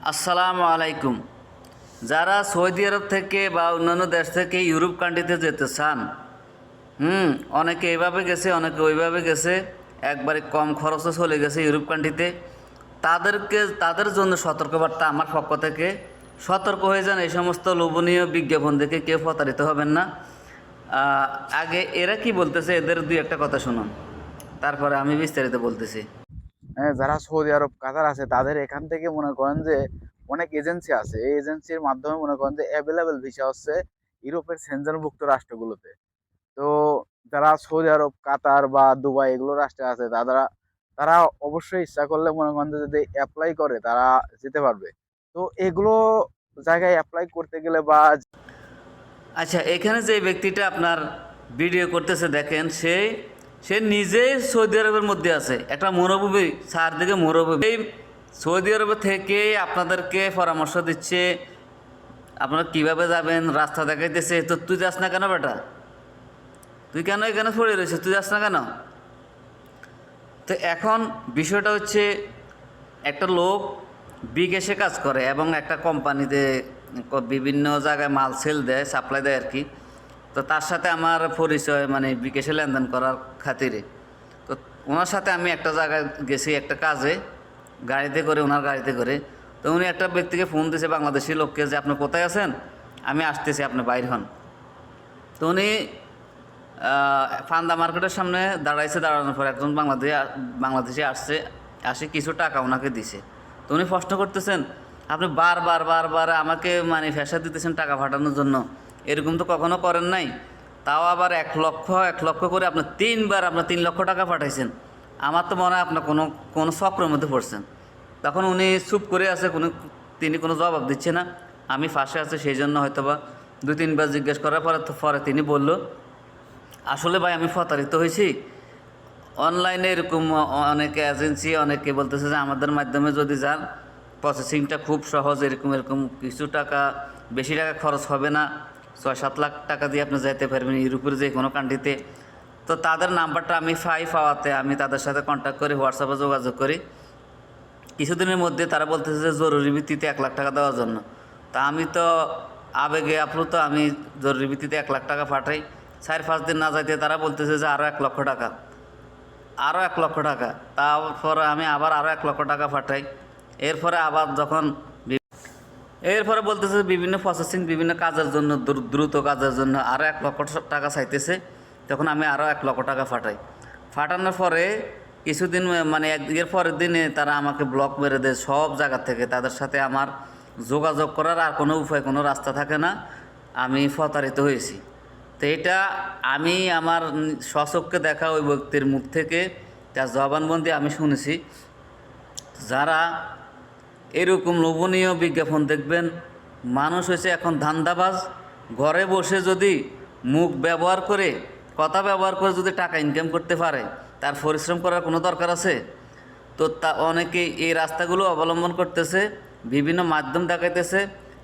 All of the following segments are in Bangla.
আসসালামু আলাইকুম। যারা সৌদি আরব থেকে বা অন্যান্য দেশ থেকে ইউরোপ কান্ট্রিতে যেতে চান, অনেকে এইভাবে গেছে, অনেকে ওইভাবে গেছে, একবারে কম খরচে চলে গেছে ইউরোপ কান্ট্রিতে। তাদের জন্য সতর্কবার্তা আমার পক্ষ থেকে। সতর্ক হয়ে যান, এই সমস্ত লোভনীয় বিজ্ঞাপন দেখে কেউ প্রতারিত হবেন না। আগে এরা কি বলতেছে এদের দুই একটা কথা শুনুন, তারপরে আমি বিস্তারিত বলতেছি। হ্যাঁ, যারা সৌদি আরব কাতার আছে তাদের এখান থেকে মনে করেন যে অনেক এজেন্সি আছে। এই এজেন্সির মাধ্যমে মনে করেন যে অ্যাভেলেবেল ভিসা হচ্ছে ইউরোপের সেনজেনভুক্ত রাষ্ট্রগুলোতে। তো যারা সৌদি আরব, কাতার বা দুবাই এগুলো রাষ্ট্রে আছে তারা তারা অবশ্যই ইচ্ছা করলে মনে করেন যে যদি অ্যাপ্লাই করে তারা যেতে পারবে। তো এগুলো জায়গায় অ্যাপ্লাই করতে গেলে বা আচ্ছা, এখানে যে ব্যক্তিটা আপনার ভিডিও করতেছে দেখেন, সে সে নিজেই সৌদি আরবের মধ্যে আছে, একটা মরুভূমি, চারদিকে মরুভূমি। এই সৌদি আরব থেকে আপনাদেরকে পরামর্শ দিচ্ছে আপনারা কিভাবে যাবেন, রাস্তা দেখাইতেছে। তো তুই যাস না কেন বেটা? তুই কেন এখানে পড়ে রয়েছিস? তুই যাস না কেন? তো এখন বিষয়টা হচ্ছে, একটা লোক বিদেশে কাজ করে এবং একটা কোম্পানিতে বিভিন্ন জায়গায় মাল সেল দেয়, সাপ্লাই দেয় আর কি। তো তার সাথে আমার পরিচয়, মানে বিকাশে লেনদেন করার খাতিরে। তো ওনার সাথে আমি একটা জায়গায় গেছি একটা কাজে, গাড়িতে করে, ওনার গাড়িতে করে। তো উনি একটা ব্যক্তিকে ফোন দিয়েছে, বাংলাদেশি লোককে, যে আপনি কোথায় আছেন, আমি আসতেছি, আপনি বাইর হন। তো উনি ফান্দা মার্কেটের সামনে দাঁড়াইছে, দাঁড়ানোর পর একজন বাংলাদেশি আসছে, আসে কিছু টাকা ওনাকে দিছে। তো উনি প্রশ্ন করতেছেন, আপনি বারবার বারবার আমাকে মানে ফেসা দিতেছেন টাকা পাঠানোর জন্য, এরকম তো কখনো করেন নাই। তাও আবার 1 লক্ষ করে আপনি 3 বার আপনার 3 লক্ষ টাকা পাঠাইছেন। আমার তো মনে হয় আপনার কোনো কোনো চক্রের মধ্যে পড়ছেন। তখন উনি চুপ করে আছে, তিনি কোনো জবাব দিচ্ছে না। আমি ফাঁসে আছে, সেই জন্য হয়তোবা 2-3 বার জিজ্ঞেস করার পরে তিনি বলল, আসলে ভাই আমি প্রতারিত হয়েছি। অনলাইনে এরকম অনেকে এজেন্সি, অনেকে বলতেছে যে আমাদের মাধ্যমে যদি যান, প্রসেসিংটা খুব সহজ, এরকম এরকম কিছু টাকা, বেশি টাকা খরচ হবে না, 6-7 লাখ টাকা দিয়ে আপনি যেতে পারবেন ইউরোপের যে কোনো কান্ট্রিতে। তো তাদের নাম্বারটা আমি পাওয়াতে আমি তাদের সাথে কন্ট্যাক্ট করি, হোয়াটসঅ্যাপে যোগাযোগ করি। কিছুদিনের মধ্যে তারা বলতেছে যে জরুরি ভিত্তিতে 1 লাখ টাকা দেওয়ার জন্য। তা আমি তো আবেগে আপ্লুত, আমি জরুরি ভিত্তিতে 1 লাখ টাকা পাঠাই। 4-5 দিন না যাইতে তারা বলতেছে যে আরও 1 লক্ষ টাকা, আরও 1 লক্ষ টাকা। তারপরে আমি আরও 1 লক্ষ টাকা পাঠাই। এরপরে আবার যখন এরপরে বলতেছে বিভিন্ন প্রসেসিং, বিভিন্ন কাজের জন্য, দ্রুত কাজের জন্য আরও 1 লক্ষ টাকা চাইতেছে। তখন আমি আরও 1 লক্ষ টাকা পাঠাই। পাঠানোর পরে কিছুদিন, মানে এর পরের দিনে তারা আমাকে ব্লক মেরে দেয় সব জায়গা থেকে। তাদের সাথে আমার যোগাযোগ করার আর কোনো উপায়, কোনো রাস্তা থাকে না। আমি প্রতারিত হয়েছি। তো এটা আমি আমার স্বচক্ষে দেখা ওই ব্যক্তির মুখ থেকে, তার জবানবন্দি আমি শুনেছি। যারা এরকম লোভনীয় বিজ্ঞাপন দেখবেন, মানুষ হয়েছে এখন ধান্দাবাজ। ঘরে বসে যদি মুখ ব্যবহার করে, কথা ব্যবহার করে যদি টাকা ইনকাম করতে পারে, তার পরিশ্রম করার কোনো দরকার আছে? তো অনেকে এই রাস্তাগুলো অবলম্বন করতেছে, বিভিন্ন মাধ্যম দেখাইতেছে।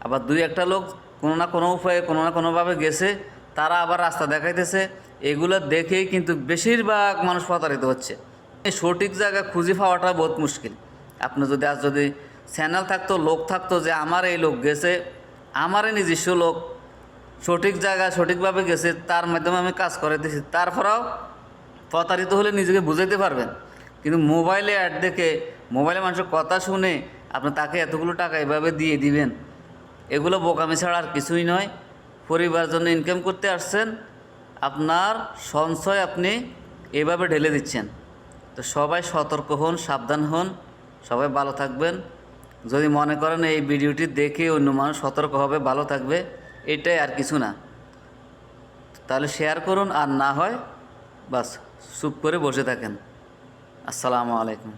আবার 2-1টা লোক কোনো না কোনো উপায়ে, কোনো না কোনোভাবে গেছে, তারা আবার রাস্তা দেখাইতেছে। এগুলো দেখেই কিন্তু বেশিরভাগ মানুষ প্রতারিত হচ্ছে। এই সঠিক জায়গা খুঁজে পাওয়াটা বহুত মুশকিল। আপনি যদি চ্যানেল থাকতো, লোক থাকতো, যে আমার এই লোক গেছে, আমারই নিজস্ব লোক সঠিক জায়গায় সঠিকভাবে গেছে, তার মাধ্যমে আমি কাজ করে দিয়েছি, তারপরেও প্রতারিত হলে নিজেকে বুঝাইতে পারবেন। কিন্তু মোবাইলে অ্যাড দেখে, মোবাইলে মানুষের কথা শুনে আপনি তাকে এতগুলো টাকা এভাবে দিয়ে দিবেন, এগুলো বোকামি ছাড়া আর কিছুই নয়। পরিবারের জন্য ইনকাম করতে আসছেন, আপনার সঞ্চয় আপনি এভাবে ঢেলে দিচ্ছেন। তো সবাই সতর্ক হন, সাবধান হন, সবাই ভালো থাকবেন। যদি মনে করেন এই ভিডিওটি দেখে অন্য মানুষ সতর্ক হবে, ভালো থাকবে, এটাই, আর কিছু না, তাহলে শেয়ার করুন। আর না হয় বাস চুপ করে বসে থাকেন। আসসালামু আলাইকুম।